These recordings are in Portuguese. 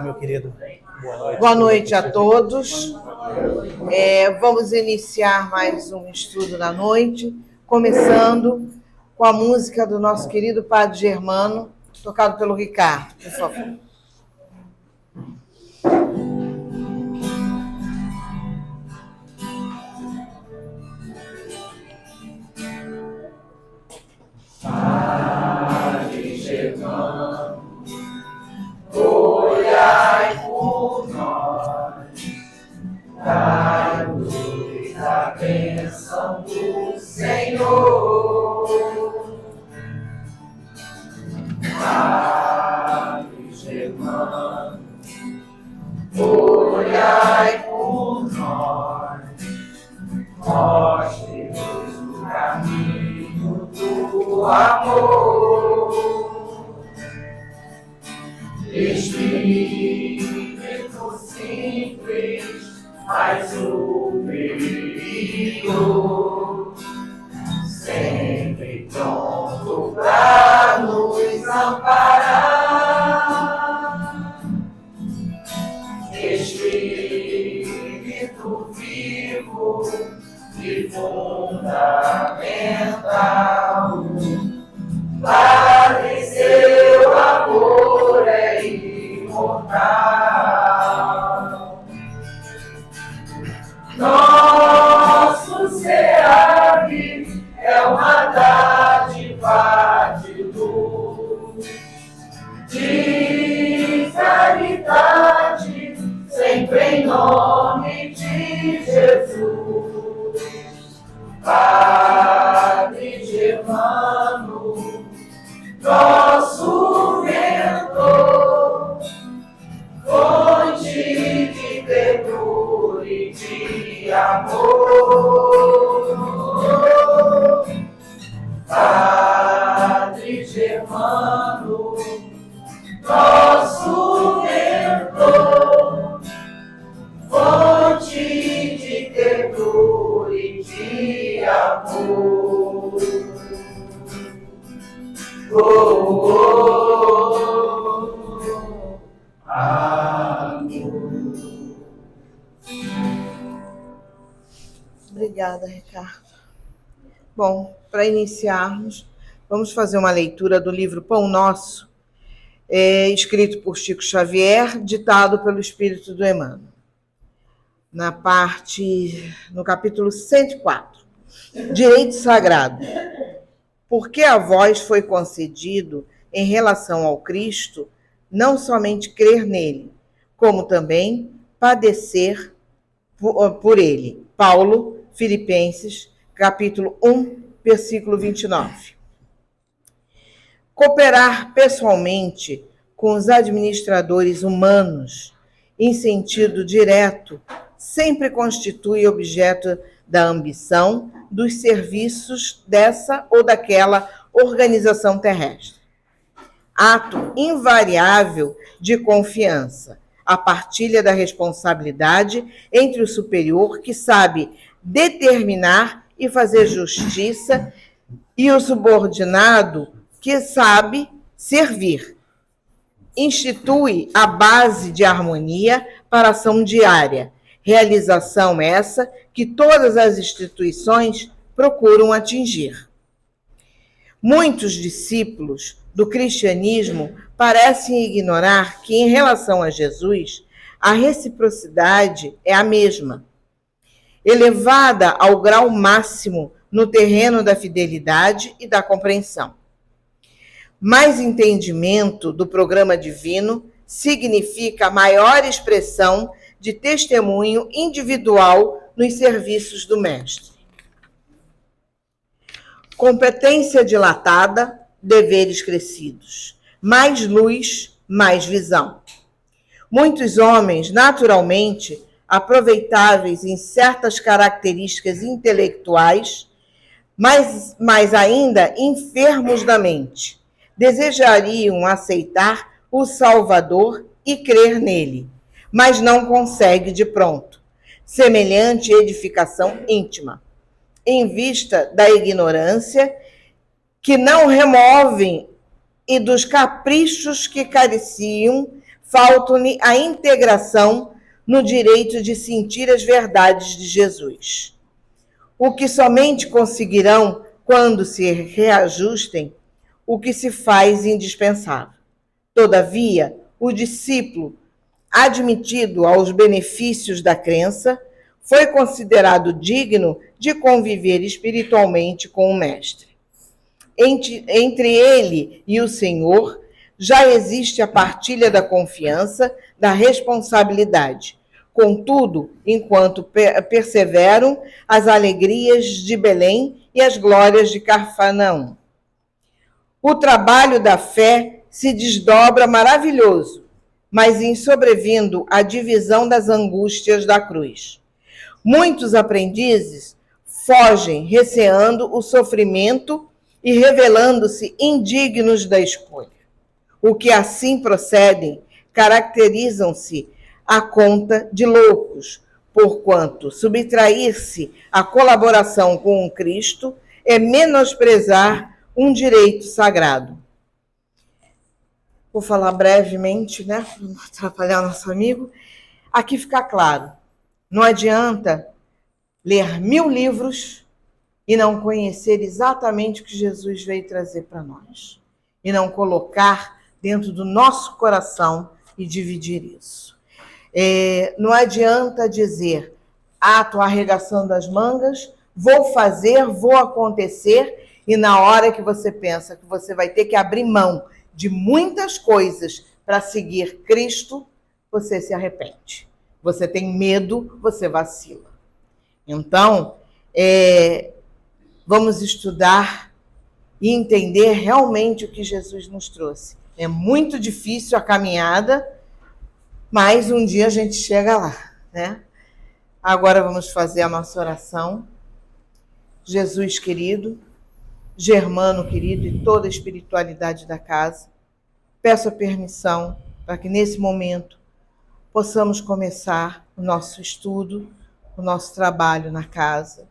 Meu querido. Boa noite a todos. Vamos iniciar mais um estudo da noite, começando com a música do nosso querido Padre Germano, tocado pelo Ricardo, por favor. Padre Germano, olhai por nós, dai-nos a bênção do Senhor. Padre Germano, olhai por nós, mostre-nos o caminho do amor. Espírito simples, mas superior, sempre pronto para nos amparar. Espírito vivo e fundamental, Padre, seu amor é imortal. Nosso SEAB é uma dádiva de luz, de caridade, sempre em nome de Jesus. Padre Germano, nosso mentor, fonte de ternura e de amor. Padre Germano, nosso mentor, fonte de ternura e de amor. Amém. Obrigada, Ricardo. Bom, para iniciarmos, vamos fazer uma leitura do livro Pão Nosso, escrito por Chico Xavier, ditado pelo Espírito do Emmanuel. No capítulo 104, Direito Sagrado. Porque a vós foi concedido, em relação ao Cristo, não somente crer nele, como também padecer por ele. Paulo, Filipenses, capítulo 1, versículo 29. Cooperar pessoalmente com os administradores humanos, em sentido direto, sempre constitui objeto da ambição dos serviços dessa ou daquela organização terrestre. Ato invariável de confiança, a partilha da responsabilidade entre o superior, que sabe determinar e fazer justiça, e o subordinado, que sabe servir. Institui a base de harmonia para a ação diária, realização essa que todas as instituições procuram atingir. Muitos discípulos do cristianismo parecem ignorar que, em relação a Jesus, a reciprocidade é a mesma, elevada ao grau máximo no terreno da fidelidade e da compreensão. Mais entendimento do programa divino significa maior expressão de testemunho individual nos serviços do Mestre. Competência dilatada, deveres crescidos. Mais luz, mais visão. Muitos homens, naturalmente, aproveitáveis em certas características intelectuais, mas ainda enfermos da mente, desejariam aceitar o Salvador e crer nele, mas não consegue de pronto, semelhante edificação íntima, em vista da ignorância que não removem e dos caprichos que careciam falta-lhe a integração no direito de sentir as verdades de Jesus, o que somente conseguirão quando se reajustem o que se faz indispensável. Todavia, o discípulo, admitido aos benefícios da crença, foi considerado digno de conviver espiritualmente com o Mestre. Entre ele e o Senhor já existe a partilha da confiança, da responsabilidade. Contudo, enquanto perseveram as alegrias de Belém e as glórias de Cafarnaum, o trabalho da fé se desdobra maravilhoso, mas em sobrevindo a divisão das angústias da cruz. Muitos aprendizes fogem, receando o sofrimento e revelando-se indignos da escolha. O que assim procedem caracterizam-se à conta de loucos, porquanto subtrair-se à colaboração com o Cristo é menosprezar um direito sagrado. Vou falar brevemente, né, para não atrapalhar nosso amigo. Aqui fica claro, não adianta ler 1000 livros e não conhecer exatamente o que Jesus veio trazer para nós. E não colocar dentro do nosso coração e dividir isso. Não adianta dizer, estou arregaçando as mangas, vou fazer, vou acontecer, e na hora que você pensa que você vai ter que abrir mão de muitas coisas para seguir Cristo, você se arrepende. Você tem medo, você vacila. Então, vamos estudar e entender realmente o que Jesus nos trouxe. É muito difícil a caminhada, mas um dia a gente chega lá, né? Agora vamos fazer a nossa oração. Jesus querido, Germano querido e toda a espiritualidade da casa, peço a permissão para que nesse momento possamos começar o nosso estudo, o nosso trabalho na casa.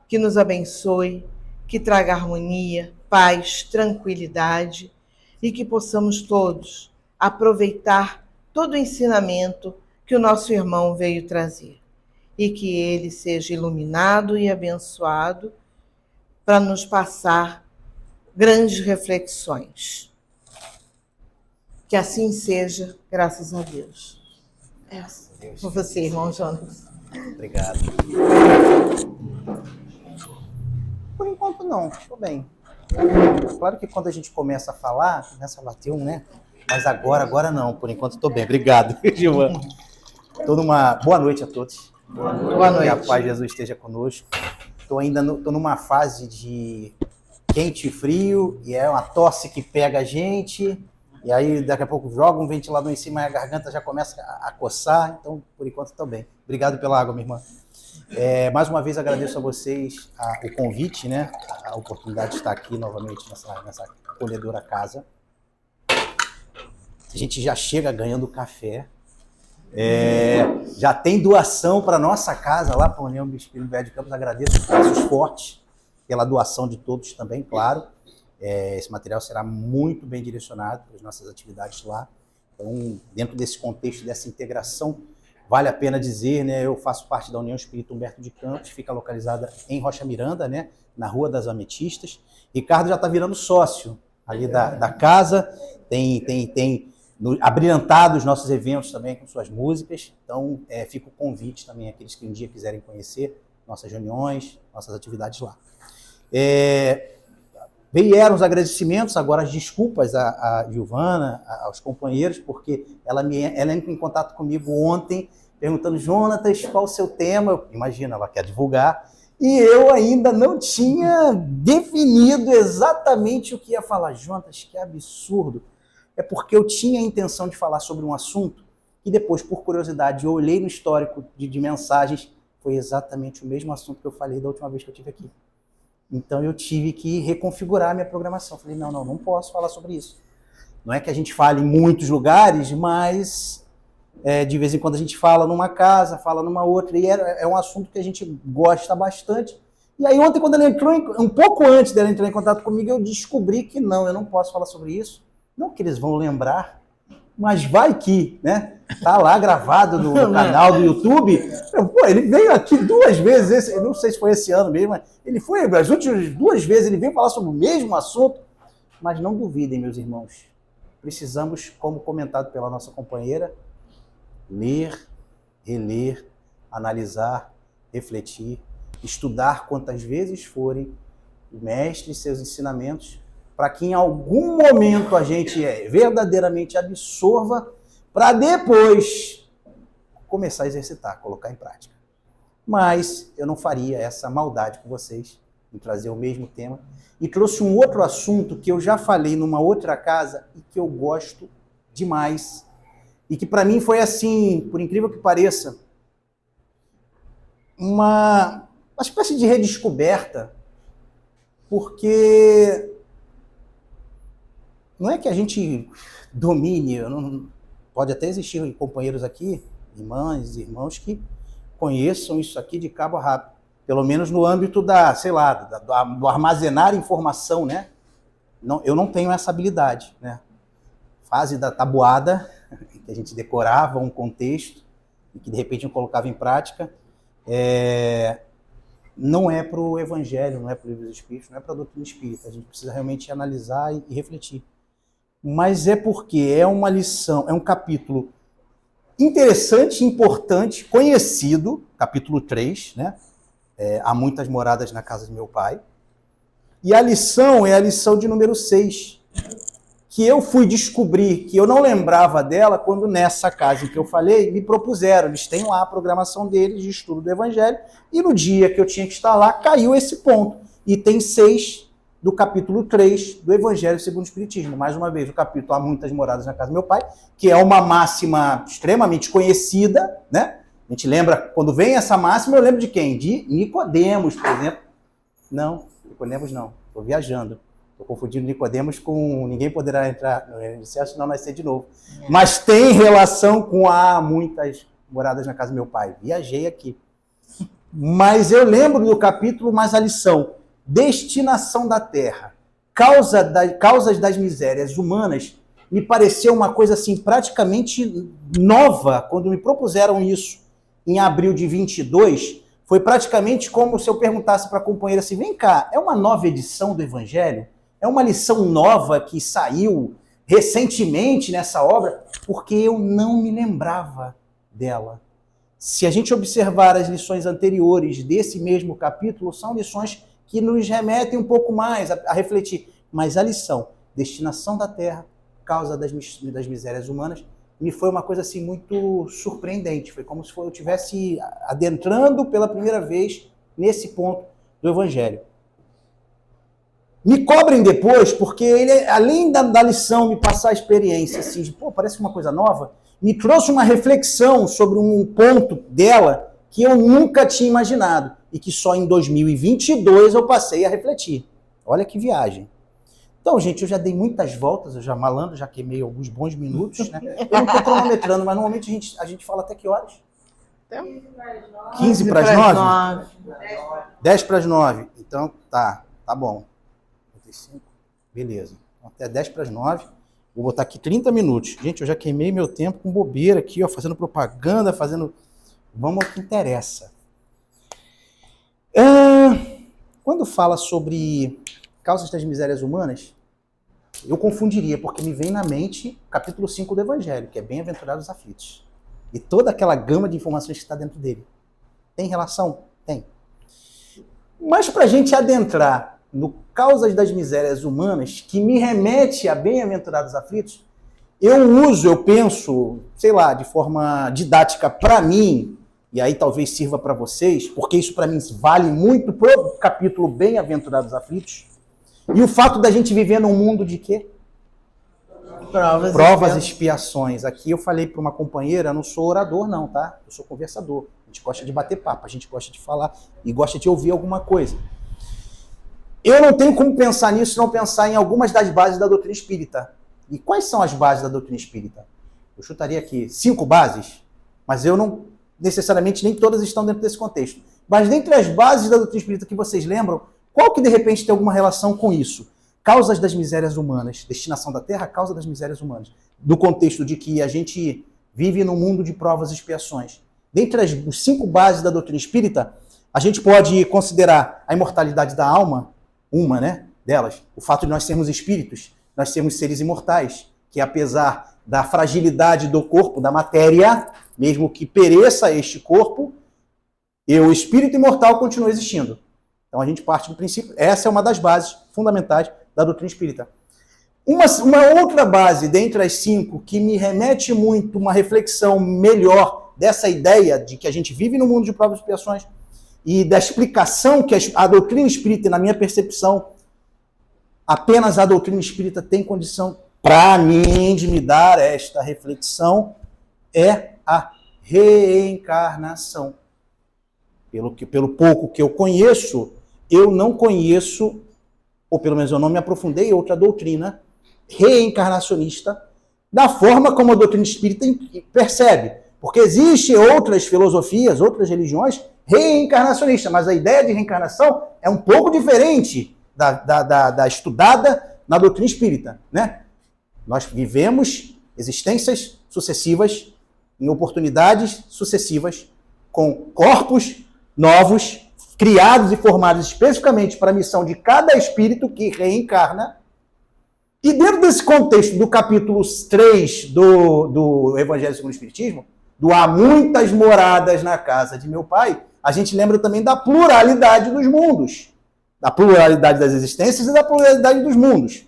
Que nos abençoe, que traga harmonia, paz, tranquilidade e que possamos todos aproveitar todo o ensinamento que o nosso irmão veio trazer e que ele seja iluminado e abençoado para nos passar grandes reflexões. Que assim seja, graças a Deus. Com você, irmão Jonas. Obrigado. Por enquanto não, estou bem. Claro que quando a gente começa a falar, começa a bater né? Mas agora não, por enquanto estou bem. Obrigado, Gilvan. Boa noite a todos. Boa noite. Que a paz de Jesus esteja conosco. Estou numa fase de quente e frio, e é uma tosse que pega a gente, e aí daqui a pouco joga um ventilador em cima e a garganta já começa a coçar, então por enquanto estou bem. Obrigado pela água, minha irmã. Mais uma vez agradeço a vocês o convite, né? A oportunidade de estar aqui novamente nessa acolhedora casa. A gente já chega ganhando café. Já tem doação para nossa casa lá para a União Bispo de Campos. Agradeço passos fortes pela doação de todos também, claro. Esse material será muito bem direcionado para as nossas atividades lá. Então, dentro desse contexto, dessa integração, vale a pena dizer, né? Eu faço parte da União Espírita Humberto de Campos, fica localizada em Rocha Miranda, né? Na Rua das Ametistas. Ricardo já está virando sócio ali da casa, tem abrilhantado os nossos eventos também com suas músicas. Então, fica o convite também àqueles que um dia quiserem conhecer nossas reuniões, nossas atividades lá. Vieram os agradecimentos, agora as desculpas à Giovana, aos companheiros, porque ela entrou em contato comigo ontem, perguntando, Jonatas, qual o seu tema? Imagina, ela quer divulgar. E eu ainda não tinha definido exatamente o que ia falar. Jonatas, que absurdo. É porque eu tinha a intenção de falar sobre um assunto e depois, por curiosidade, eu olhei no histórico de mensagens, foi exatamente o mesmo assunto que eu falei da última vez que eu estive aqui. Então eu tive que reconfigurar a minha programação. Falei, não posso falar sobre isso. Não é que a gente fale em muitos lugares, mas de vez em quando a gente fala numa casa, fala numa outra, e é um assunto que a gente gosta bastante. E aí ontem, quando ela entrou, um pouco antes dela entrar em contato comigo, eu descobri que eu não posso falar sobre isso. Não que eles vão lembrar, mas vai que, né? Tá lá gravado no canal do YouTube. Pô, ele veio aqui 2 vezes, não sei se foi esse ano mesmo, mas ele foi, as últimas 2 vezes ele veio falar sobre o mesmo assunto. Mas não duvidem, meus irmãos. Precisamos, como comentado pela nossa companheira, ler, reler, analisar, refletir, estudar quantas vezes forem o mestre e seus ensinamentos, para que em algum momento a gente verdadeiramente absorva, para depois começar a exercitar, colocar em prática. Mas eu não faria essa maldade com vocês, em trazer o mesmo tema, e trouxe um outro assunto que eu já falei numa outra casa e que eu gosto demais, e que para mim foi assim, por incrível que pareça, uma espécie de redescoberta, porque não é que a gente domine, pode até existir companheiros aqui, irmãs e irmãos que conheçam isso aqui de cabo a rabo, pelo menos no âmbito do armazenar informação, né? Não, eu não tenho essa habilidade, né? Fase da tabuada, que a gente decorava um contexto e que de repente eu colocava em prática, não é para o Evangelho, não é para o Livro dos Espíritos, não é para a doutrina espírita. A gente precisa realmente analisar e refletir. Mas é porque é uma lição, é um capítulo interessante, importante, conhecido, capítulo 3, né? Há muitas moradas na casa de meu pai. E a lição é a lição de número 6, que eu fui descobrir que eu não lembrava dela quando nessa casa em que eu falei, me propuseram, eles têm lá a programação deles de estudo do Evangelho, e no dia que eu tinha que estar lá, caiu esse ponto. E tem 6 do capítulo 3 do Evangelho segundo o Espiritismo. Mais uma vez, o capítulo Há muitas moradas na casa do meu pai, que é uma máxima extremamente conhecida, né? A gente lembra, quando vem essa máxima, eu lembro de quem? De Nicodemos, por exemplo. Não, Nicodemos não, estou viajando. Estou confundindo Nicodemos com ninguém poderá entrar no reino dos céus, senão nascer de novo. Mas tem relação com Há muitas moradas na casa do meu pai. Viajei aqui. Mas eu lembro do capítulo, mas a lição, destinação da terra, causas das misérias humanas, me pareceu uma coisa assim praticamente nova quando me propuseram isso em abril de 22. Foi praticamente como se eu perguntasse para a companheira assim, vem cá, é uma nova edição do Evangelho? É uma lição nova que saiu recentemente nessa obra? Porque eu não me lembrava dela. Se a gente observar as lições anteriores desse mesmo capítulo, são lições que nos remetem um pouco mais a refletir. Mas a lição, destinação da terra, causa das misérias humanas, me foi uma coisa assim muito surpreendente. Foi como se eu estivesse adentrando pela primeira vez nesse ponto do Evangelho. Me cobrem depois, porque ele, além da lição me passar a experiência, assim, de, parece uma coisa nova, me trouxe uma reflexão sobre um ponto dela que eu nunca tinha imaginado e que só em 2022 eu passei a refletir. Olha que viagem. Então, gente, eu já dei muitas voltas, eu já malandro, já queimei alguns bons minutos, né? Eu não estou cronometrando, mas normalmente a gente fala até que horas? 15 para as 9? 10 para as 9. Então, tá bom. 55, beleza. Até 10 para as 9. Vou botar aqui 30 minutos. Gente, eu já queimei meu tempo com bobeira aqui, ó, fazendo propaganda, Vamos ao que interessa. Quando fala sobre causas das misérias humanas, eu confundiria, porque me vem na mente o capítulo 5 do Evangelho, que é Bem-aventurados os aflitos. E toda aquela gama de informações que está dentro dele. Tem relação? Tem. Mas para a gente adentrar no causas das misérias humanas, que me remete a Bem-aventurados os aflitos, eu penso, sei lá, de forma didática para mim, e aí talvez sirva para vocês, porque isso para mim vale muito pro capítulo Bem-aventurados os aflitos. E o fato da gente viver num mundo de quê? Provas e expiações. Aqui eu falei para uma companheira, eu não sou orador não, tá? Eu sou conversador. A gente gosta de bater papo, a gente gosta de falar e gosta de ouvir alguma coisa. Eu não tenho como pensar nisso, não pensar em algumas das bases da doutrina espírita. E quais são as bases da doutrina espírita? Eu chutaria aqui 5 bases, mas eu não necessariamente nem todas estão dentro desse contexto. Mas dentre as bases da doutrina espírita que vocês lembram, qual que de repente tem alguma relação com isso? causas das misérias humanas, destinação da Terra, causa das misérias humanas, do contexto de que a gente vive num mundo de provas e expiações. Dentre as 5 bases da doutrina espírita, a gente pode considerar a imortalidade da alma, uma, né, delas, o fato de nós sermos espíritos, nós sermos seres imortais, que apesar da fragilidade do corpo, da matéria, mesmo que pereça este corpo, o espírito imortal continua existindo. Então a gente parte do princípio, essa é uma das bases fundamentais da doutrina espírita. Uma outra base, dentre as 5, que me remete muito uma reflexão melhor dessa ideia de que a gente vive no mundo de provas e expiações e da explicação que a doutrina espírita, na minha percepção, apenas a doutrina espírita tem condição, para mim, de me dar esta reflexão, é a reencarnação. Pelo pouco que eu conheço, eu não conheço, ou pelo menos eu não me aprofundei em outra doutrina reencarnacionista, da forma como a doutrina espírita percebe. Porque existem outras filosofias, outras religiões reencarnacionistas, mas a ideia de reencarnação é um pouco diferente da estudada na doutrina espírita, né? Nós vivemos existências sucessivas, em oportunidades sucessivas, com corpos novos, criados e formados especificamente para a missão de cada espírito que reencarna. E dentro desse contexto do capítulo 3 do Evangelho segundo o Espiritismo, do há muitas moradas na casa de meu pai, a gente lembra também da pluralidade dos mundos, da pluralidade das existências e da pluralidade dos mundos.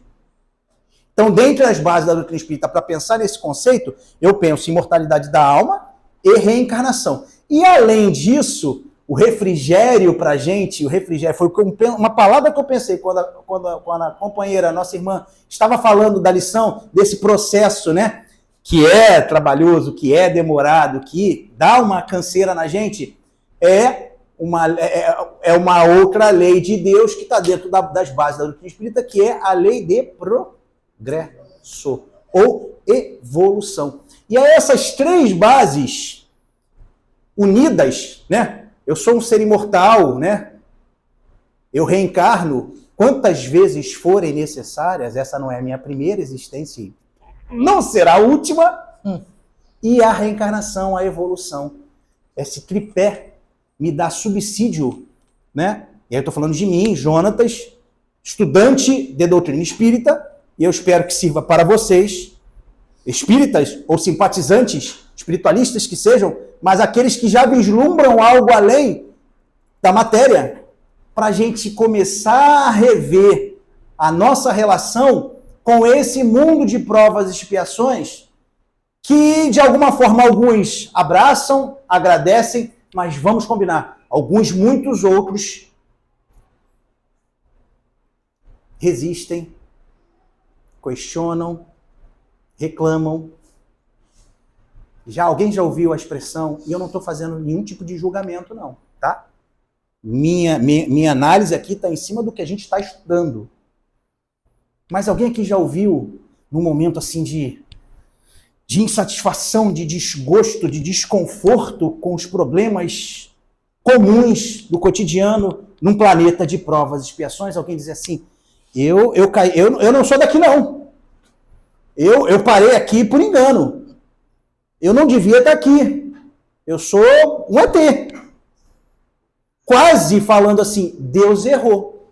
Então, dentre as bases da doutrina espírita, para pensar nesse conceito, eu penso em imortalidade da alma e reencarnação. E além disso, o refrigério para a gente, o refrigério foi uma palavra que eu pensei quando a companheira, a nossa irmã, estava falando da lição desse processo, né? Que é trabalhoso, que é demorado, que dá uma canseira na gente, é uma outra lei de Deus que está dentro das bases da doutrina espírita, que é a lei de progresso ou evolução. E a essas 3 bases unidas, né? Eu sou um ser imortal, né? Eu reencarno quantas vezes forem necessárias. Essa não é a minha primeira existência, não será a última. E a reencarnação, a evolução. Esse tripé me dá subsídio, né? E aí eu estou falando de mim, Jonatas, estudante de doutrina espírita, e eu espero que sirva para vocês, espíritas ou simpatizantes, espiritualistas que sejam, mas aqueles que já vislumbram algo além da matéria, para a gente começar a rever a nossa relação com esse mundo de provas e expiações que, de alguma forma, alguns abraçam, agradecem, mas vamos combinar, muitos outros resistem, questionam, reclamam. Alguém já ouviu a expressão, e eu não estou fazendo nenhum tipo de julgamento, não, tá? Minha análise aqui está em cima do que a gente está estudando. Mas alguém aqui já ouviu, num momento assim de insatisfação, de desgosto, de desconforto com os problemas comuns do cotidiano, num planeta de provas e expiações, alguém dizer assim, eu não sou daqui, não. Eu parei aqui por engano. Eu não devia estar aqui. Eu sou um ET. Quase falando assim, Deus errou.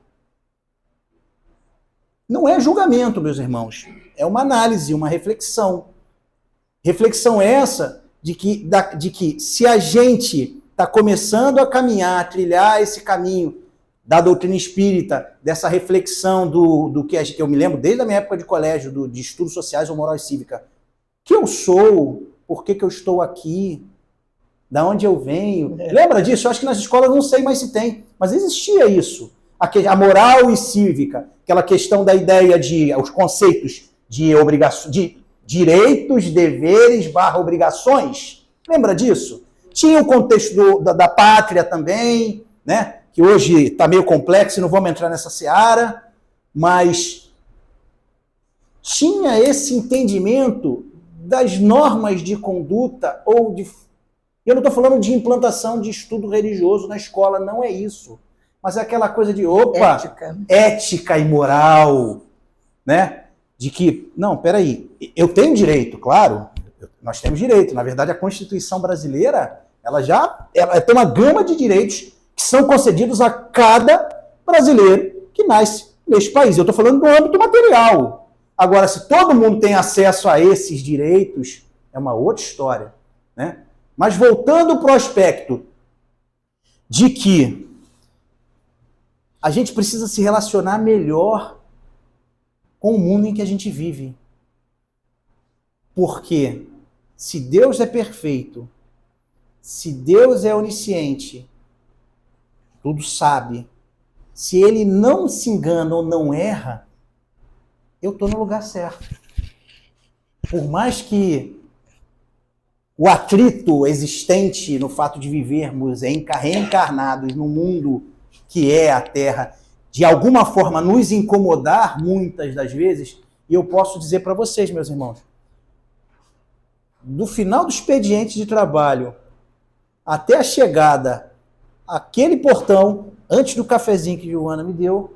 Não é julgamento, meus irmãos. É uma análise, uma reflexão. Reflexão essa de que se a gente está começando a caminhar, a trilhar esse caminho da doutrina espírita, dessa reflexão do que eu me lembro desde a minha época de colégio, de estudos sociais ou moral e cívica. Que eu sou... Por que eu estou aqui? Da onde eu venho? Lembra disso? Eu acho que nas escolas não sei mais se tem, mas existia isso. A moral e cívica, aquela questão da ideia os conceitos de direitos, deveres, obrigações. Lembra disso? Tinha o contexto da pátria também, né? Que hoje está meio complexo e não vamos entrar nessa seara, mas tinha esse entendimento das normas de conduta eu não estou falando de implantação de estudo religioso na escola, não é isso. Mas é aquela coisa de, ética e moral, né? De que, não, peraí, eu tenho direito, claro, nós temos direito. Na verdade, a Constituição brasileira, ela tem uma gama de direitos que são concedidos a cada brasileiro que nasce neste país. Eu estou falando do âmbito material. Agora, se todo mundo tem acesso a esses direitos, é uma outra história, né? Mas voltando para o aspecto de que a gente precisa se relacionar melhor com o mundo em que a gente vive. Porque se Deus é perfeito, se Deus é onisciente, tudo sabe, se Ele não se engana ou não erra, eu estou no lugar certo. Por mais que o atrito existente no fato de vivermos reencarnados no mundo que é a Terra, de alguma forma nos incomodar muitas das vezes, e eu posso dizer para vocês, meus irmãos, do final do expediente de trabalho até a chegada àquele portão, antes do cafezinho que Joana me deu,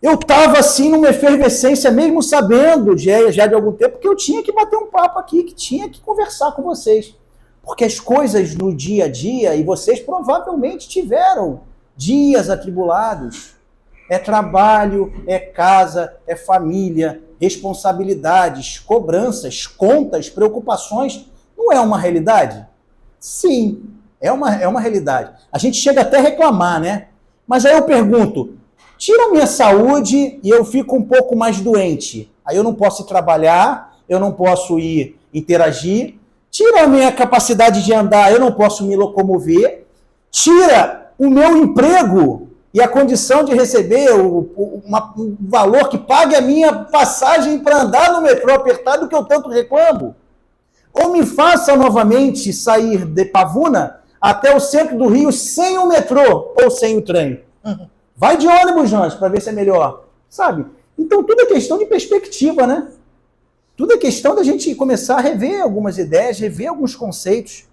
eu estava assim numa efervescência, mesmo sabendo já de algum tempo que eu tinha que bater um papo aqui, que tinha que conversar com vocês. Porque as coisas no dia a dia, e vocês provavelmente tiveram dias atribulados, é trabalho, é casa, é família, responsabilidades, cobranças, contas, preocupações, não é uma realidade? Sim, é uma realidade. A gente chega até a reclamar, né? Mas aí eu pergunto, tira a minha saúde e eu fico um pouco mais doente. Aí eu não posso ir trabalhar, eu não posso ir interagir. Tira a minha capacidade de andar, eu não posso me locomover. Tira o meu emprego e a condição de receber um valor que pague a minha passagem para andar no metrô apertado que eu tanto reclamo. Ou me faça novamente sair de Pavuna até o centro do Rio sem o metrô ou sem o trem. Vai de ônibus, Jonas, para ver se é melhor. Sabe? Então tudo é questão de perspectiva, né? Tudo é questão da gente começar a rever algumas ideias, rever alguns conceitos.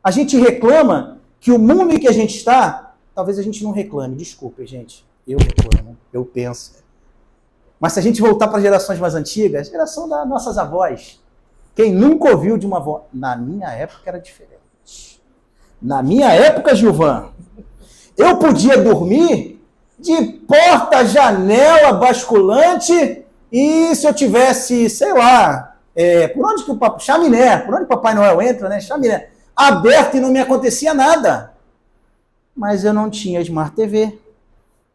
A gente reclama que o mundo em que a gente está, talvez a gente não reclame, desculpe, gente. Eu reclamo, eu penso. Mas se a gente voltar para gerações mais antigas, geração das nossas avós, quem nunca ouviu de uma avó? Na minha época era diferente. Na minha época, Gilvan, eu podia dormir de porta, janela, basculante, e se eu tivesse, sei lá, por onde que o papai... Chaminé, por onde o Papai Noel entra, né? Chaminé. Aberto e não me acontecia nada. Mas eu não tinha Smart TV,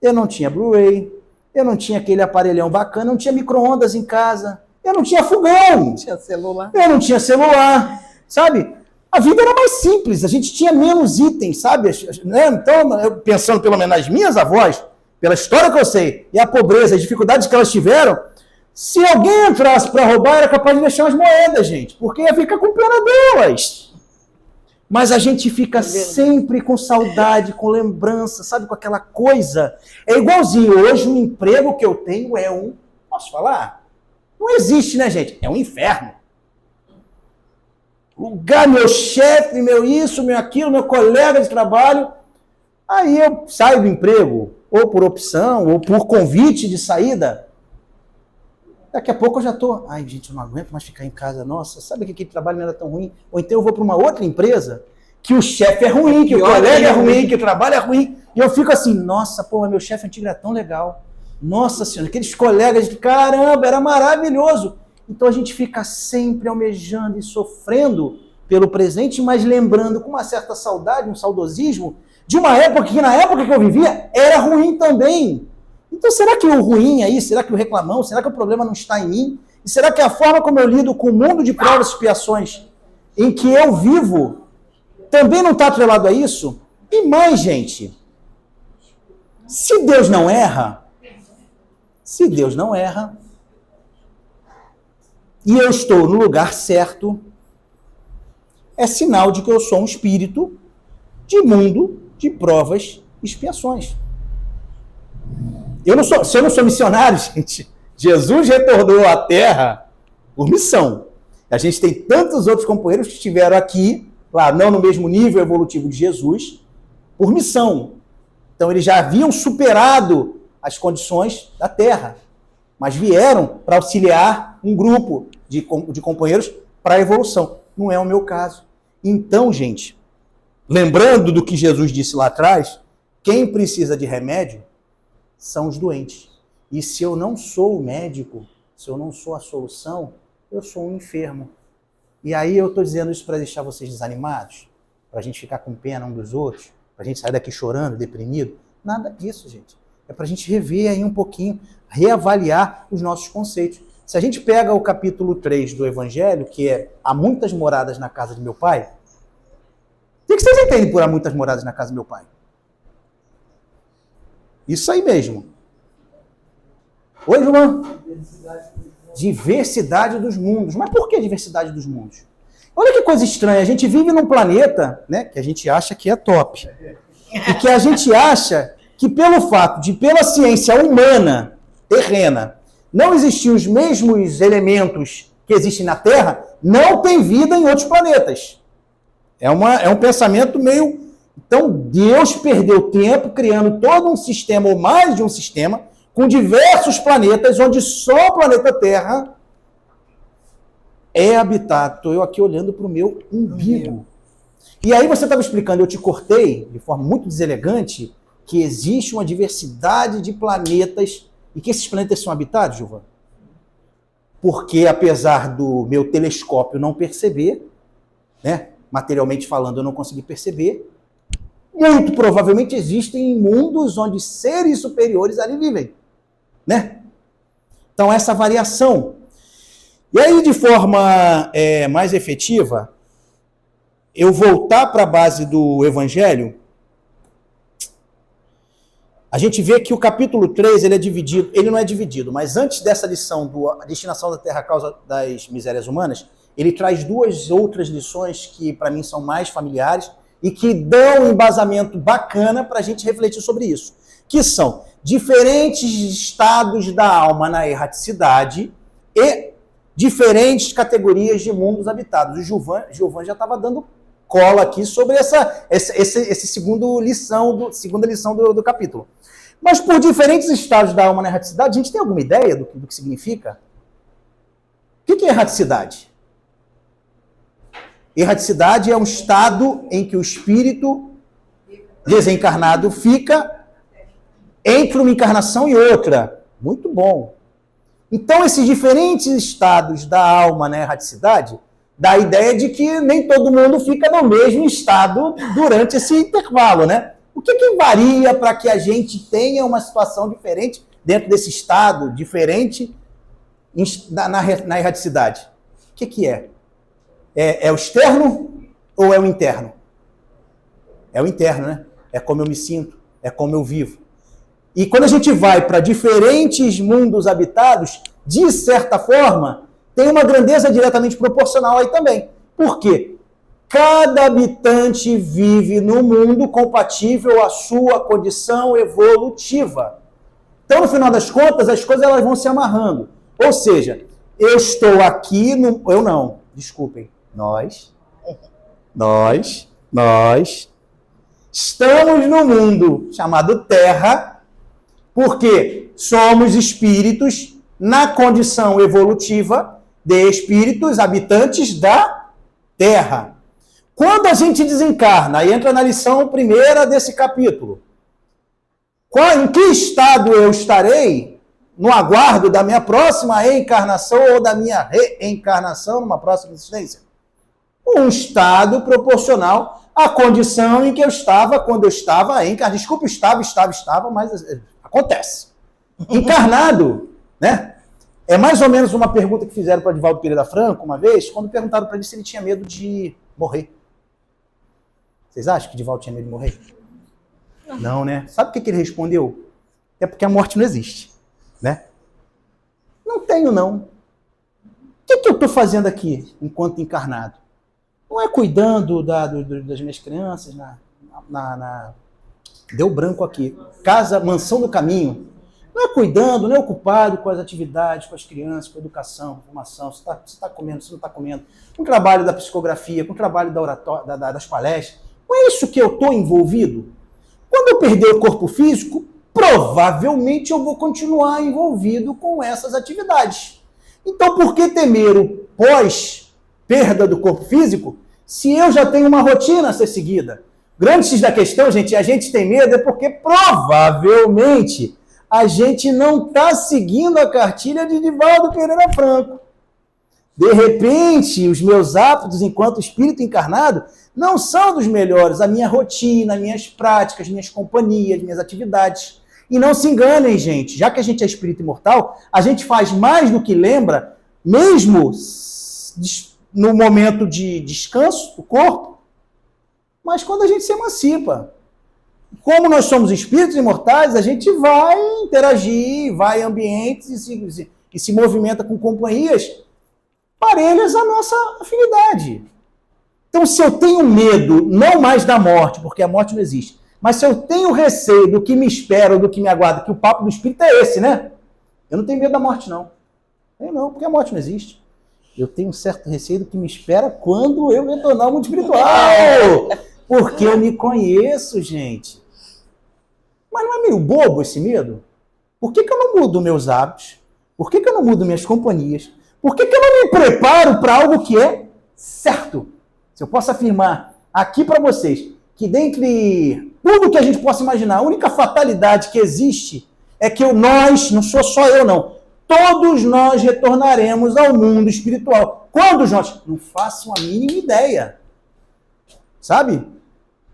eu não tinha Blu-ray, eu não tinha aquele aparelhão bacana, eu não tinha micro-ondas em casa, eu não tinha fogão. Não tinha celular. Eu não tinha celular, sabe? A vida era mais simples, a gente tinha menos itens, sabe? Né? Então, eu, pensando pelo menos nas minhas avós, pela história que eu sei, e a pobreza, as dificuldades que elas tiveram, se alguém entrasse para roubar, era capaz de deixar as moedas, gente, porque ia ficar com pena delas. Mas a gente fica sempre com saudade, com lembrança, sabe? Com aquela coisa. É igualzinho, hoje o emprego que eu tenho é um... Posso falar? Não existe, né, gente? É um inferno. Lugar, meu chefe, meu isso, meu aquilo, meu colega de trabalho. Aí eu saio do emprego, ou por opção, ou por convite de saída. Daqui a pouco eu já estou... Ai, gente, eu não aguento mais ficar em casa. Nossa, sabe que aquele trabalho não era tão ruim? Ou então eu vou para uma outra empresa que o chefe é ruim, que o colega é ruim, que o trabalho é ruim. E eu fico assim, nossa, pô, meu chefe antigo era tão legal. Nossa senhora, aqueles colegas de caramba, era maravilhoso. Então a gente fica sempre almejando e sofrendo pelo presente, mas lembrando com uma certa saudade, um saudosismo, de uma época que na época que eu vivia era ruim também. Então será que o ruim aí, será que o reclamão, será que o problema não está em mim? E será que a forma como eu lido com o mundo de provas e expiações em que eu vivo também não está atrelado a isso? E mais, gente, se Deus não erra, e eu estou no lugar certo, é sinal de que eu sou um espírito de mundo de provas e expiações. Se eu não sou missionário, gente, Jesus retornou à Terra por missão. A gente tem tantos outros companheiros que estiveram aqui, lá não no mesmo nível evolutivo de Jesus, por missão. Então eles já haviam superado as condições da Terra. mas vieram para auxiliar um grupo de companheiros para a evolução. Não é o meu caso. Então, gente, lembrando do que Jesus disse lá atrás, quem precisa de remédio são os doentes. E se eu não sou o médico, se eu não sou a solução, eu sou um enfermo. E aí eu estou dizendo isso para deixar vocês desanimados, para a gente ficar com pena um dos outros, para a gente sair daqui chorando, deprimido. Nada disso, gente. É para a gente rever aí um pouquinho, reavaliar os nossos conceitos. Se a gente pega o capítulo 3 do Evangelho, que é há muitas moradas na casa de meu pai, o que vocês entendem por há muitas moradas na casa do meu pai? Isso aí mesmo. Oi, João? Diversidade dos mundos. Mas por que diversidade dos mundos? Olha que coisa estranha. A gente vive num planeta, né, que a gente acha que é top. E que a gente acha que pelo fato de, pela ciência humana, terrena, não existir os mesmos elementos que existem na Terra, não tem vida em outros planetas. É um pensamento meio... Então, Deus perdeu tempo criando todo um sistema, ou mais de um sistema, com diversos planetas, onde só o planeta Terra é habitado. Estou eu aqui olhando para o meu umbigo. E aí você estava explicando, eu te cortei, de forma muito deselegante, que existe uma diversidade de planetas, e que esses planetas são habitados, Giovana? Porque, apesar do meu telescópio não perceber, né, materialmente falando, eu não consegui perceber, muito provavelmente existem mundos onde seres superiores ali vivem, né? Então, essa variação. E aí, de forma mais efetiva, eu voltar para a base do Evangelho, a gente vê que o capítulo 3, ele é dividido, ele não é dividido, mas antes dessa lição, a destinação da terra a causa das misérias humanas, ele traz duas outras lições que, para mim, são mais familiares e que dão um embasamento bacana para a gente refletir sobre isso, que são diferentes estados da alma na erraticidade e diferentes categorias de mundos habitados. O Gilvan já estava dando cola aqui sobre essa segunda lição do capítulo. Mas por diferentes estados da alma na erraticidade, a gente tem alguma ideia do que significa? O que é erraticidade? Erraticidade é um estado em que o espírito desencarnado fica entre uma encarnação e outra. Muito bom. Então, esses diferentes estados da alma na erraticidade dá a ideia de que nem todo mundo fica no mesmo estado durante esse intervalo, né? O que varia para que a gente tenha uma situação diferente dentro desse estado diferente na erraticidade? O que é? É o externo ou é o interno? É o interno, né? É como eu me sinto, é como eu vivo. E quando a gente vai para diferentes mundos habitados, de certa forma, tem uma grandeza diretamente proporcional aí também. Por quê? Cada habitante vive no mundo compatível à sua condição evolutiva. Então, no final das contas, as coisas elas vão se amarrando. Ou seja, eu estou aqui, eu não, desculpem, nós estamos no mundo chamado Terra, porque somos espíritos na condição evolutiva de espíritos habitantes da Terra. Quando a gente desencarna e entra na lição primeira desse capítulo, em que estado eu estarei no aguardo da minha próxima reencarnação ou da minha reencarnação numa próxima existência? Um estado proporcional à condição em que eu estava quando eu estava encarnado. Desculpa, estava, mas acontece. Encarnado, né? É mais ou menos uma pergunta que fizeram para Divaldo Pereira Franco uma vez, quando perguntaram para ele se ele tinha medo de morrer. Vocês acham que Divaldo tinha medo de morrer? Não, né? Sabe o que ele respondeu? É porque a morte não existe, né? Não tenho, não. O que eu estou fazendo aqui enquanto encarnado? Não é cuidando das minhas crianças Deu branco aqui. Mansão do Caminho. Não é cuidando, não é ocupado com as atividades, com as crianças, com a educação, com a formação, se está comendo, se não está comendo, com o trabalho da psicografia, com o trabalho das palestras. Não é isso que eu estou envolvido? Quando eu perder o corpo físico, pronto. provavelmente eu vou continuar envolvido com essas atividades. Então, por que temer o pós-perda do corpo físico se eu já tenho uma rotina a ser seguida? O grande X da questão, gente, a gente tem medo é porque provavelmente a gente não está seguindo a cartilha de Divaldo Pereira Franco. De repente, os meus hábitos enquanto espírito encarnado não são dos melhores. A minha rotina, minhas práticas, minhas companhias, minhas atividades. E não se enganem, gente. Já que a gente é espírito imortal, a gente faz mais do que lembra, mesmo no momento de descanso do corpo, mas quando a gente se emancipa. Como nós somos espíritos imortais, a gente vai interagir, vai em ambientes e se movimenta com companhias parelhas à nossa afinidade. Então, se eu tenho medo, não mais da morte, porque a morte não existe, mas se eu tenho receio do que me espera ou do que me aguarda, que o papo do espírito é esse, né? Eu não tenho medo da morte, não. Eu não, porque a morte não existe. Eu tenho um certo receio do que me espera quando eu retornar ao mundo espiritual. Porque eu me conheço, gente. Mas não é meio bobo esse medo? Por que eu não mudo meus hábitos? Por que eu não mudo minhas companhias? Por que eu não me preparo para algo que é certo? Se eu posso afirmar aqui para vocês que dentre tudo que a gente possa imaginar, a única fatalidade que existe é que nós, não sou só eu não, todos nós retornaremos ao mundo espiritual. Quando nós? Não façam a mínima ideia. Sabe?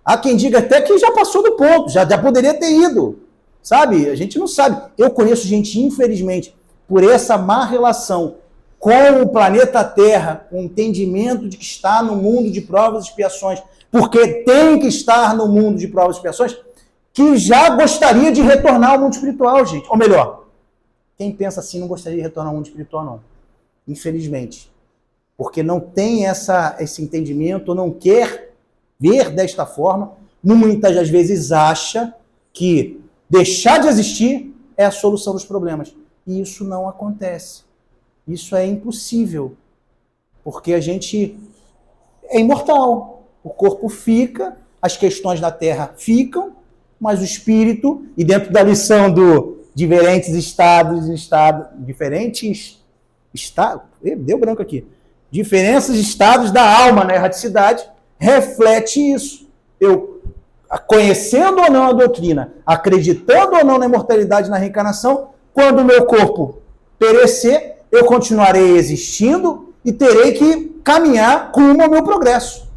Há quem diga até que já passou do ponto, já poderia ter ido. Sabe? A gente não sabe. Eu conheço gente, infelizmente, por essa má relação com o planeta Terra, com o entendimento de que está no mundo de provas e expiações, porque tem que estar no mundo de provas e expiações, que já gostaria de retornar ao mundo espiritual, gente. Ou melhor, quem pensa assim não gostaria de retornar ao mundo espiritual, não. Infelizmente. Porque não tem esse entendimento, ou não quer ver desta forma, muitas das vezes acha que deixar de existir é a solução dos problemas. E isso não acontece. Isso é impossível. Porque a gente é imortal. O corpo fica, as questões da Terra ficam, mas o espírito, e dentro da lição do diferentes deu branco aqui, diferentes estados da alma na erraticidade, reflete isso. Eu, conhecendo ou não a doutrina, acreditando ou não na imortalidade e na reencarnação, quando o meu corpo perecer, eu continuarei existindo e terei que caminhar rumo ao meu progresso.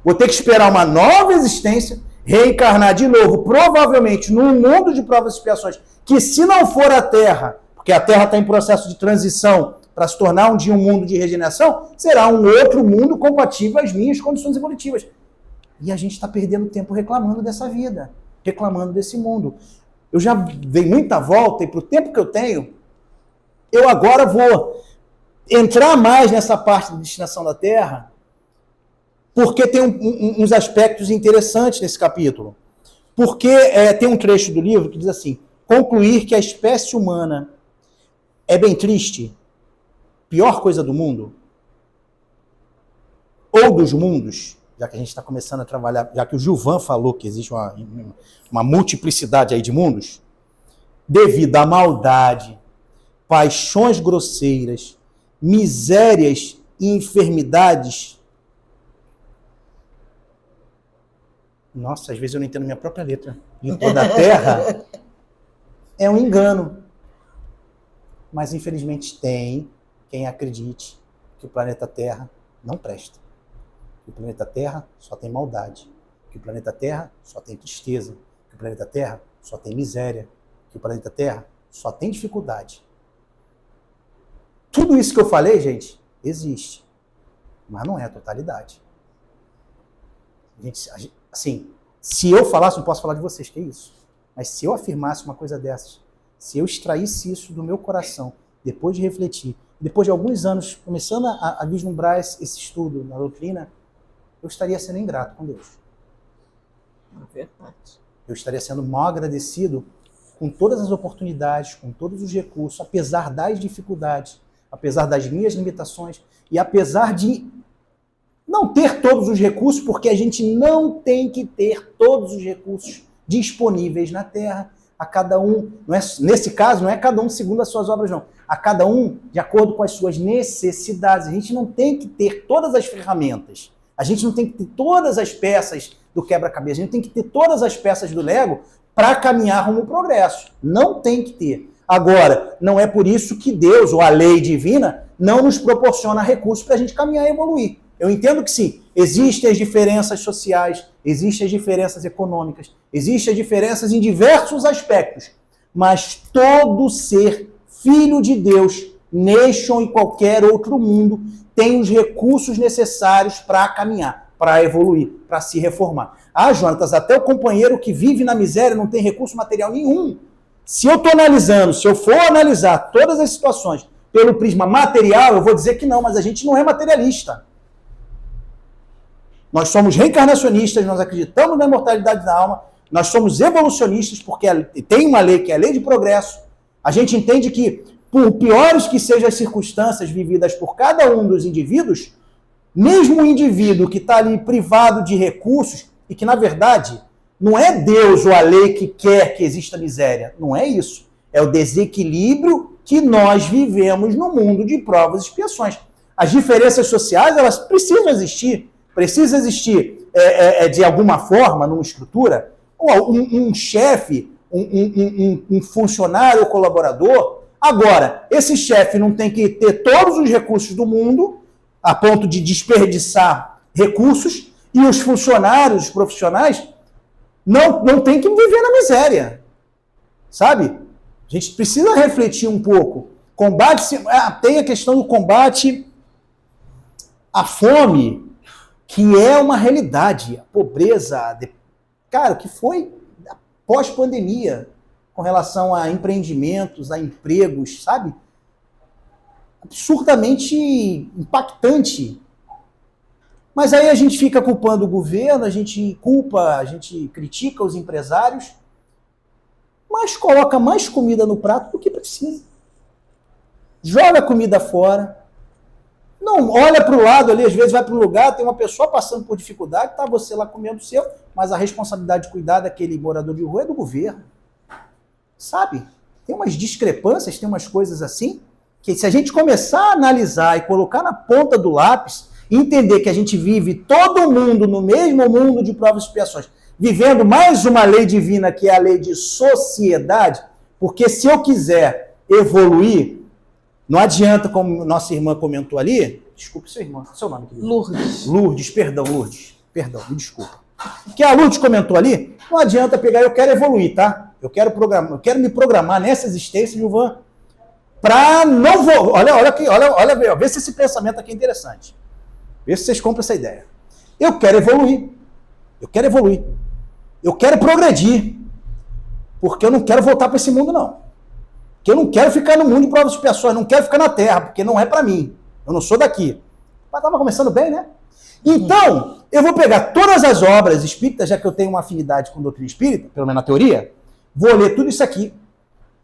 Vou ter que esperar uma nova existência, reencarnar de novo, provavelmente num mundo de provas e expiações, que se não for a Terra, porque a Terra está em processo de transição para se tornar um dia um mundo de regeneração, será um outro mundo compatível às minhas condições evolutivas. E a gente está perdendo tempo reclamando dessa vida, reclamando desse mundo. Eu já dei muita volta e para o tempo que eu tenho, eu agora vou entrar mais nessa parte da destinação da Terra, porque tem uns aspectos interessantes nesse capítulo. Porque tem um trecho do livro que diz assim: concluir que a espécie humana é bem triste, pior coisa do mundo, ou dos mundos, já que a gente está começando a trabalhar, já que o Gilvan falou que existe uma multiplicidade aí de mundos, devido à maldade, paixões grosseiras, misérias e enfermidades. Nossa, às vezes eu não entendo minha própria letra. Em toda a Terra é um engano. Mas, infelizmente, tem quem acredite que o planeta Terra não presta. Que o planeta Terra só tem maldade. Que o planeta Terra só tem tristeza. Que o planeta Terra só tem miséria. Que o planeta Terra só tem dificuldade. Tudo isso que eu falei, gente, existe. Mas não é a totalidade. Gente, assim, se eu falasse, não posso falar de vocês, que é isso. Mas se eu afirmasse uma coisa dessas, se eu extraísse isso do meu coração, depois de refletir, depois de alguns anos começando a vislumbrar esse estudo na doutrina, eu estaria sendo ingrato com Deus. É verdade. Eu estaria sendo mal agradecido com todas as oportunidades, com todos os recursos, apesar das dificuldades, apesar das minhas limitações e apesar de não ter todos os recursos, porque a gente não tem que ter todos os recursos disponíveis na Terra. a cada um, não é, nesse caso, não é cada um segundo as suas obras, não. A cada um de acordo com as suas necessidades. A gente não tem que ter todas as ferramentas. A gente não tem que ter todas as peças do quebra-cabeça. A gente tem que ter todas as peças do Lego para caminhar rumo ao progresso. Não tem que ter. Agora, não é por isso que Deus, ou a lei divina, não nos proporciona recursos para a gente caminhar e evoluir. Eu entendo que sim, existem as diferenças sociais, existem as diferenças econômicas, existem as diferenças em diversos aspectos, mas todo ser filho de Deus, neste ou em qualquer outro mundo, tem os recursos necessários para caminhar, para evoluir, para se reformar. Ah, Jonatas, até o companheiro que vive na miséria não tem recurso material nenhum. Se eu estou analisando, se eu for analisar todas as situações pelo prisma material, eu vou dizer que não, mas a gente não é materialista. Nós somos reencarnacionistas, nós acreditamos na imortalidade da alma, nós somos evolucionistas, porque tem uma lei que é a lei de progresso. A gente entende que, por piores que sejam as circunstâncias vividas por cada um dos indivíduos, mesmo o indivíduo que está ali privado de recursos, e que, na verdade, não é Deus ou a lei que quer que exista miséria, não é isso. É o desequilíbrio que nós vivemos no mundo de provas e expiações. As diferenças sociais, elas precisam existir. Precisa existir, de alguma forma, numa estrutura, um chefe, um funcionário ou colaborador. Agora, esse chefe não tem que ter todos os recursos do mundo, a ponto de desperdiçar recursos, e os funcionários, os profissionais, não tem que viver na miséria. Sabe? A gente precisa refletir um pouco. Tem a questão do combate à fome, que é uma realidade, a pobreza, cara, que foi pós-pandemia, com relação a empreendimentos, a empregos, sabe? Absurdamente impactante. Mas aí a gente fica culpando o governo, a gente critica os empresários, mas coloca mais comida no prato do que precisa. Joga a comida fora. Não olha para o lado ali, às vezes vai para um lugar, tem uma pessoa passando por dificuldade, tá você lá comendo o seu, mas a responsabilidade de cuidar daquele morador de rua é do governo. Sabe? Tem umas discrepâncias, tem umas coisas assim, que se a gente começar a analisar e colocar na ponta do lápis, entender que a gente vive todo mundo no mesmo mundo de provas e expiações, vivendo mais uma lei divina, que é a lei de sociedade, porque se eu quiser evoluir, não adianta, como nossa irmã comentou ali, desculpe seu nome, querido. Lourdes, perdão, me desculpa. Que a Lourdes comentou ali, não adianta pegar, eu quero evoluir, tá? Eu quero me programar nessa existência, Gilvan, para não vou. Olha, vê se esse pensamento aqui é interessante. Vê se vocês compram essa ideia. Eu quero evoluir. Eu quero progredir. Porque eu não quero voltar para esse mundo, não. Porque eu não quero ficar no mundo de provas e expiações, não quero ficar na Terra, porque não é para mim. Eu não sou daqui. Mas estava começando bem, né? Então, eu vou pegar todas as obras espíritas, já que eu tenho uma afinidade com doutrina espírita, pelo menos na teoria, vou ler tudo isso aqui.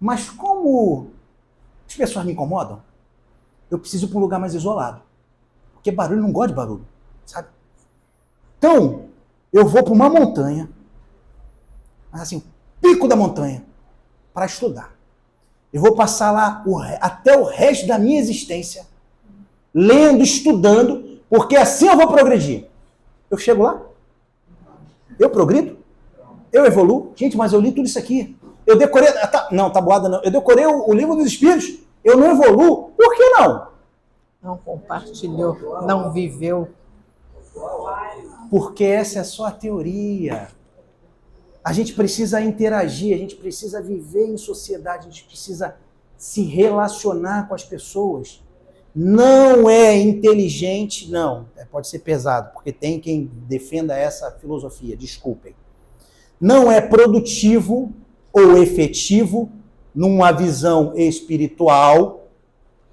Mas como as pessoas me incomodam, eu preciso ir para um lugar mais isolado. Porque barulho, não gosta de barulho, sabe? Então, eu vou para uma montanha, mas assim, pico da montanha, para estudar. Eu vou passar lá até o resto da minha existência, lendo, estudando, porque assim eu vou progredir. Eu chego lá? Eu progrido? Eu evoluo? Gente, mas eu li tudo isso aqui. Eu decorei... Não, tabuada não. Eu decorei o livro dos Espíritos. Eu não evoluo. Por que não? Não compartilhou, não viveu. Porque essa é só a teoria. A gente precisa interagir, a gente precisa viver em sociedade, a gente precisa se relacionar com as pessoas. Não é inteligente, não. Pode ser pesado, porque tem quem defenda essa filosofia, desculpem. Não é produtivo ou efetivo, numa visão espiritual,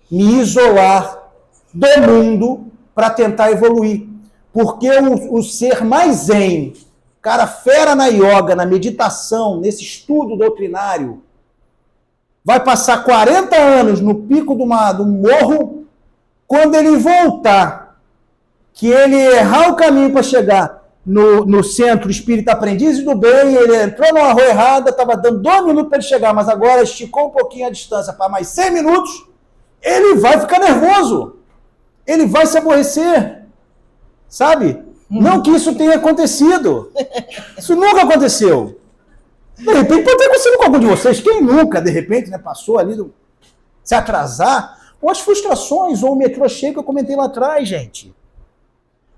me isolar do mundo para tentar evoluir. Porque o ser mais zen, cara fera na yoga, na meditação, nesse estudo doutrinário, vai passar 40 anos no pico do morro, quando ele voltar, que ele errar o caminho para chegar, no centro espírita Aprendizes do Bem, ele entrou numa rua errada, estava dando 2 minutos para ele chegar, mas agora esticou um pouquinho a distância para mais 100 minutos, ele vai ficar nervoso. Ele vai se aborrecer. Sabe? Não que isso tenha acontecido. Isso nunca aconteceu. De repente pode ter acontecido com algum de vocês. Quem nunca, de repente, né, passou ali, se atrasar, ou as frustrações, ou o metrô cheio que eu comentei lá atrás, gente.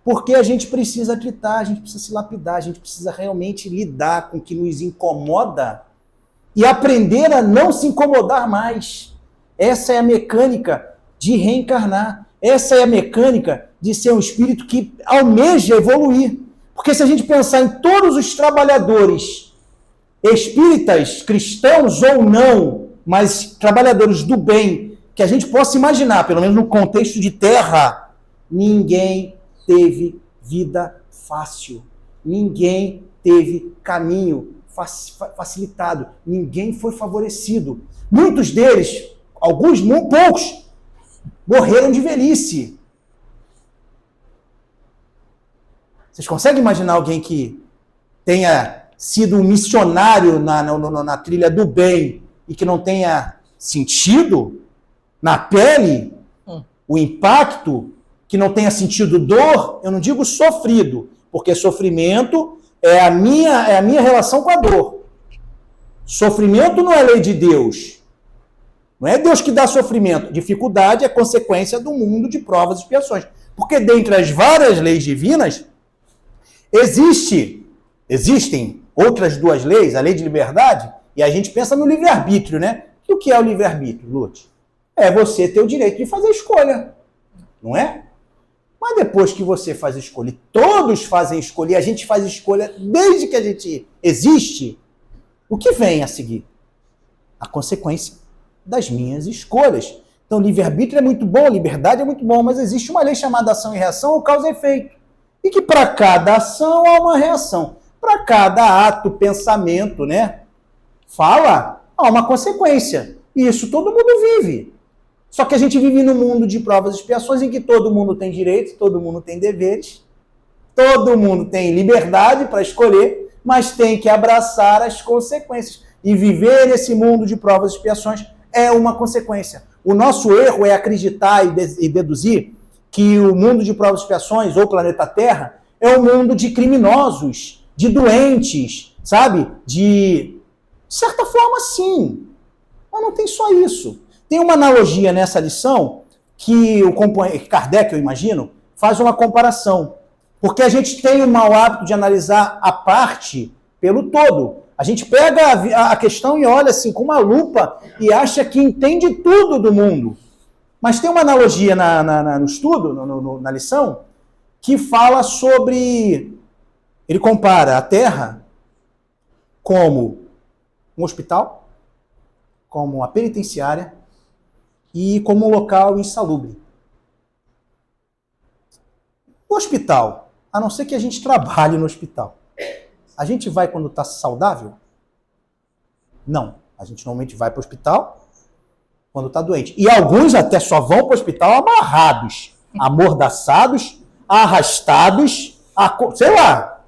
Porque a gente precisa atritar, a gente precisa se lapidar, a gente precisa realmente lidar com o que nos incomoda e aprender a não se incomodar mais. Essa é a mecânica de reencarnar. Essa é a mecânica de ser um espírito que almeja evoluir. Porque se a gente pensar em todos os trabalhadores espíritas, cristãos ou não, mas trabalhadores do bem, que a gente possa imaginar, pelo menos no contexto de terra, ninguém teve vida fácil. Ninguém teve caminho facilitado. Ninguém foi favorecido. Muitos deles, alguns, poucos, morreram de velhice. Vocês conseguem imaginar alguém que tenha sido um missionário na trilha do bem e que não tenha sentido na pele o impacto, que não tenha sentido dor? Eu não digo sofrido, porque sofrimento é a minha relação com a dor. Sofrimento não é lei de Deus. Não é Deus que dá sofrimento. Dificuldade é consequência do mundo de provas e expiações. Porque dentre as várias leis divinas, existem outras 2 leis, a lei de liberdade, e a gente pensa no livre-arbítrio, né? E o que é o livre-arbítrio, Lute? É você ter o direito de fazer escolha, não é? Mas depois que você faz escolha, todos fazem escolha, e a gente faz escolha desde que a gente existe, o que vem a seguir? A consequência das minhas escolhas. Então, livre-arbítrio é muito bom, liberdade é muito bom, mas existe uma lei chamada ação e reação, ou causa e efeito. E que para cada ação há uma reação. Para cada ato, pensamento, né? Fala, há uma consequência. E isso todo mundo vive. Só que a gente vive num mundo de provas e expiações em que todo mundo tem direitos, todo mundo tem deveres, todo mundo tem liberdade para escolher, mas tem que abraçar as consequências. E viver nesse mundo de provas e expiações é uma consequência. O nosso erro é acreditar e deduzir que o mundo de provas e expiações, ou planeta Terra, é um mundo de criminosos, de doentes, sabe? De certa forma, sim. Mas não tem só isso. Tem uma analogia nessa lição que o Kardec, eu imagino, faz uma comparação. Porque a gente tem o mau hábito de analisar a parte pelo todo. A gente pega a questão e olha assim com uma lupa e acha que entende tudo do mundo. Mas tem uma analogia no estudo, na lição, que fala sobre... Ele compara a Terra como um hospital, como uma penitenciária e como um local insalubre. O hospital, a não ser que a gente trabalhe no hospital, a gente vai quando está saudável? Não. A gente normalmente vai para o hospital quando está doente. E alguns até só vão para o hospital amarrados, amordaçados, arrastados, sei lá,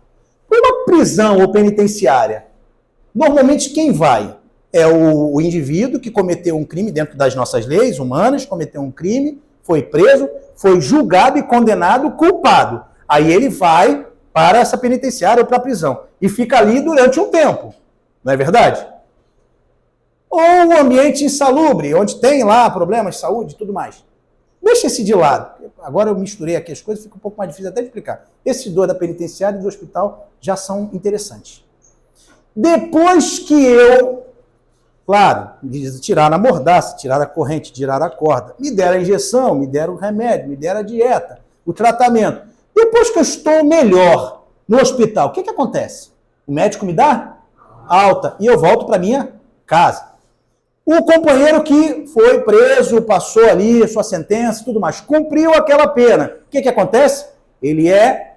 para uma prisão ou penitenciária. Normalmente quem vai é o indivíduo que cometeu um crime dentro das nossas leis humanas, cometeu um crime, foi preso, foi julgado e condenado, culpado. Aí ele vai para essa penitenciária ou para a prisão e fica ali durante um tempo. Não é verdade? Ou um ambiente insalubre, onde tem lá problemas de saúde e tudo mais. Deixa esse de lado. Agora eu misturei aqui as coisas, fica um pouco mais difícil até de explicar. Esses dois da penitenciária e do hospital já são interessantes. Depois que eu, claro, tirar a mordaça, tirar a corrente, tirar a corda, me deram a injeção, me deram o remédio, me deram a dieta, o tratamento. Depois que eu estou melhor no hospital, o que acontece? O médico me dá alta e eu volto para minha casa. O companheiro que foi preso, passou ali a sua sentença e tudo mais, cumpriu aquela pena. O que acontece? Ele é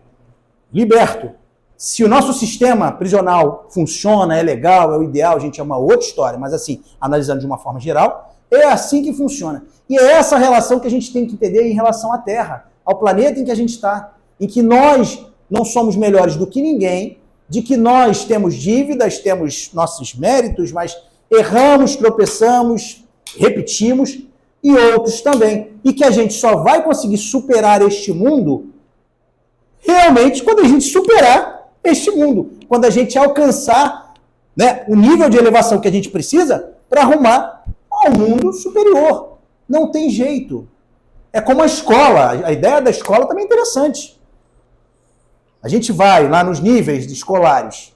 liberto. Se o nosso sistema prisional funciona, é legal, é o ideal, a gente é uma outra história, mas assim, analisando de uma forma geral, é assim que funciona. E é essa relação que a gente tem que entender em relação à Terra, ao planeta em que a gente está, em que nós não somos melhores do que ninguém, de que nós temos dívidas, temos nossos méritos, mas erramos, tropeçamos, repetimos, e outros também. E que a gente só vai conseguir superar este mundo realmente quando a gente superar este mundo, quando a gente alcançar, né, o nível de elevação que a gente precisa para arrumar ao mundo superior. Não tem jeito. É como a escola. A ideia da escola também é interessante. A gente vai lá nos níveis escolares.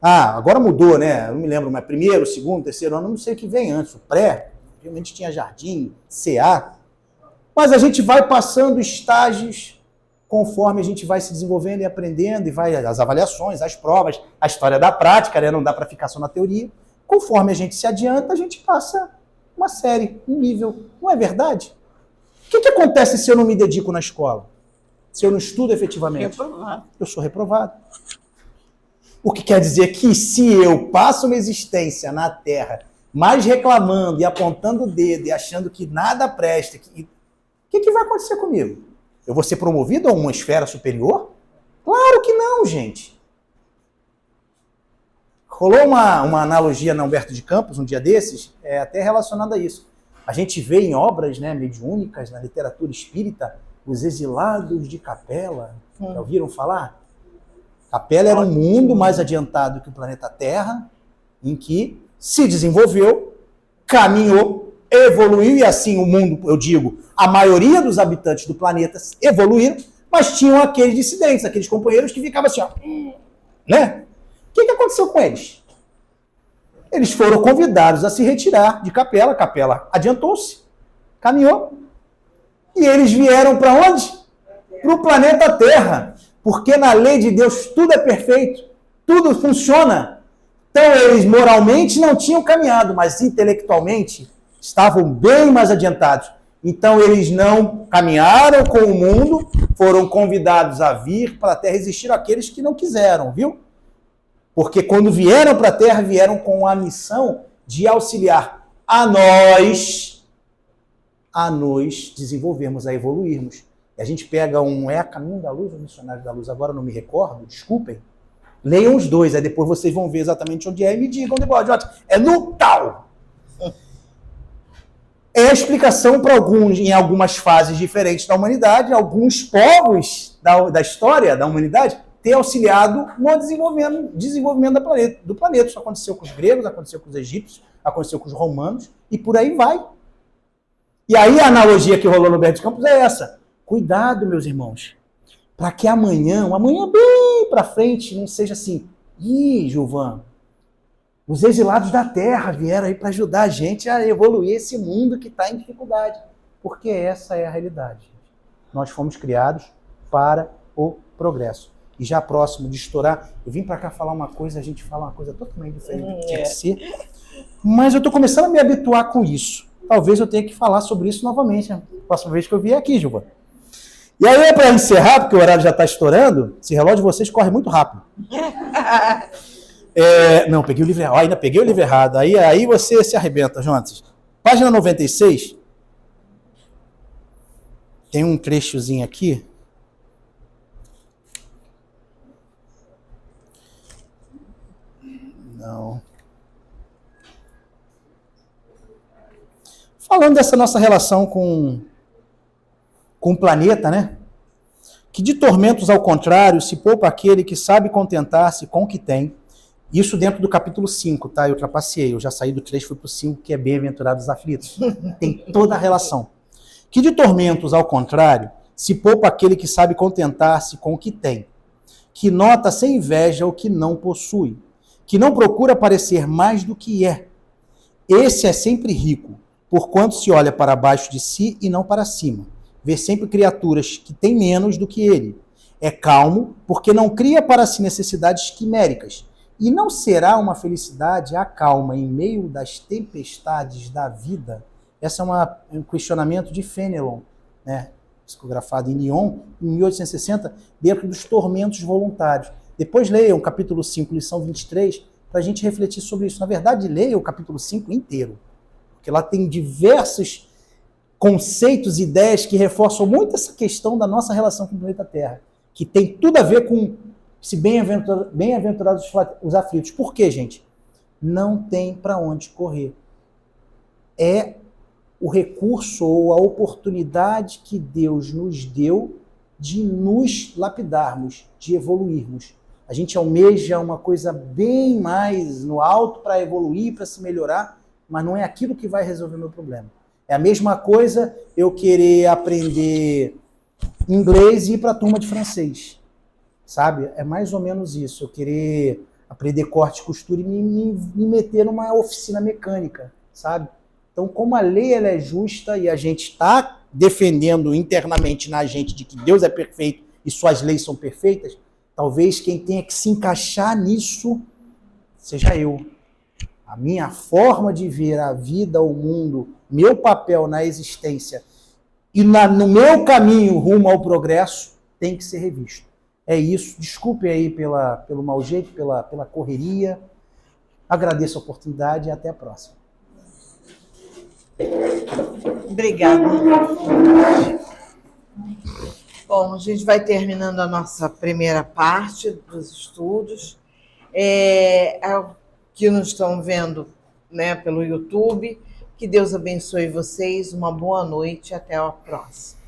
Ah, agora mudou, né? Eu não me lembro, mas primeiro, segundo, terceiro ano, não sei o que vem antes. O pré, realmente tinha jardim, CA. Mas a gente vai passando estágios conforme a gente vai se desenvolvendo e aprendendo, e vai as avaliações, as provas, a história da prática, né? Não dá para ficar só na teoria. Conforme a gente se adianta, a gente passa uma série, um nível. Não é verdade? O que acontece se eu não me dedico na escola? Se eu não estudo efetivamente? Reprovado. Eu sou reprovado. O que quer dizer que se eu passo uma existência na Terra mais reclamando e apontando o dedo e achando que nada presta, o que vai acontecer comigo? Eu vou ser promovido a uma esfera superior? Claro que não, gente. Rolou uma analogia na Humberto de Campos, um dia desses, até relacionada a isso. A gente vê em obras, né, mediúnicas, na literatura espírita, os exilados de Capela. Já ouviram falar? Capela era um mundo mais adiantado que o planeta Terra, em que se desenvolveu, caminhou, evoluiu, e assim o mundo, eu digo, a maioria dos habitantes do planeta evoluíram, mas tinham aqueles dissidentes, aqueles companheiros que ficavam assim, ó, né? O que aconteceu com eles? Eles foram convidados a se retirar de Capela. Capela adiantou-se, caminhou, e eles vieram para onde? Para o planeta Terra, porque na lei de Deus tudo é perfeito, tudo funciona. Então eles moralmente não tinham caminhado, mas intelectualmente estavam bem mais adiantados. Então eles não caminharam com o mundo, foram convidados a vir para a Terra. Existiram aqueles que não quiseram, viu? Porque quando vieram para a Terra, vieram com a missão de auxiliar a nós desenvolvermos, a evoluirmos. E a gente pega a Caminho da Luz ou Missionário da Luz, agora eu não me recordo, desculpem. Leiam os dois, aí depois vocês vão ver exatamente onde é e me digam depois, é no tal. É a explicação para em algumas fases diferentes da humanidade, alguns povos da história da humanidade ter auxiliado no desenvolvimento do planeta. Isso aconteceu com os gregos, aconteceu com os egípcios, aconteceu com os romanos, e por aí vai. E aí a analogia que rolou no Humberto de Campos é essa. Cuidado, meus irmãos, para que amanhã bem para frente, não seja assim, Gilvan, os exilados da Terra vieram aí para ajudar a gente a evoluir esse mundo que está em dificuldade. Porque essa é a realidade. Nós fomos criados para o progresso. E já próximo de estourar, eu vim para cá falar uma coisa, a gente fala uma coisa totalmente diferente do que tinha que ser. Mas eu estou começando a me habituar com isso. Talvez eu tenha que falar sobre isso novamente, né? Próxima vez que eu vier aqui, Gilvan. E aí, para encerrar, porque o horário já está estourando, esse relógio de vocês corre muito rápido. Não, peguei o livro errado. Ainda peguei o livro errado. Aí você se arrebenta, Jonas. Página 96. Tem um trechozinho aqui. Não. Falando dessa nossa relação com o planeta, né? Que de tormentos ao contrário se poupa aquele que sabe contentar-se com o que tem. Isso dentro do capítulo 5, tá? Eu ultrapassei, eu já saí do 3, fui pro 5, que é bem-aventurados os aflitos. Tem toda a relação. Que de tormentos ao contrário se poupa aquele que sabe contentar-se com o que tem. Que nota sem inveja o que não possui. Que não procura parecer mais do que é. Esse é sempre rico, porquanto se olha para baixo de si e não para cima. Vê sempre criaturas que têm menos do que ele. É calmo, porque não cria para si necessidades quiméricas. E não será uma felicidade a calma em meio das tempestades da vida? Esse é um questionamento de Fenelon, né? Psicografado em Lyon, em 1860, dentro dos tormentos voluntários. Depois leiam o capítulo 5, lição 23, para a gente refletir sobre isso. Na verdade, leiam o capítulo 5 inteiro, porque lá tem diversos conceitos, ideias que reforçam muito essa questão da nossa relação com o planeta Terra. que tem tudo a ver com se bem-aventurados os aflitos. Por quê, gente? Não tem para onde correr. É o recurso ou a oportunidade que Deus nos deu de nos lapidarmos, de evoluirmos. A gente almeja uma coisa bem mais no alto para evoluir, para se melhorar, mas não é aquilo que vai resolver meu problema. É a mesma coisa eu querer aprender inglês e ir para a turma de francês, sabe? É mais ou menos isso. Eu querer aprender corte e costura e me meter numa oficina mecânica, sabe? Então, como a lei ela é justa e a gente está defendendo internamente na gente de que Deus é perfeito e suas leis são perfeitas, talvez quem tenha que se encaixar nisso seja eu. A minha forma de ver a vida, o mundo, meu papel na existência e no meu caminho rumo ao progresso tem que ser revisto. É isso. Desculpe aí pelo mau jeito, pela correria. Agradeço a oportunidade e até a próxima. Obrigada. Bom, a gente vai terminando a nossa primeira parte dos estudos. Que nos estão vendo, né, pelo YouTube. Que Deus abençoe vocês. Uma boa noite e até a próxima.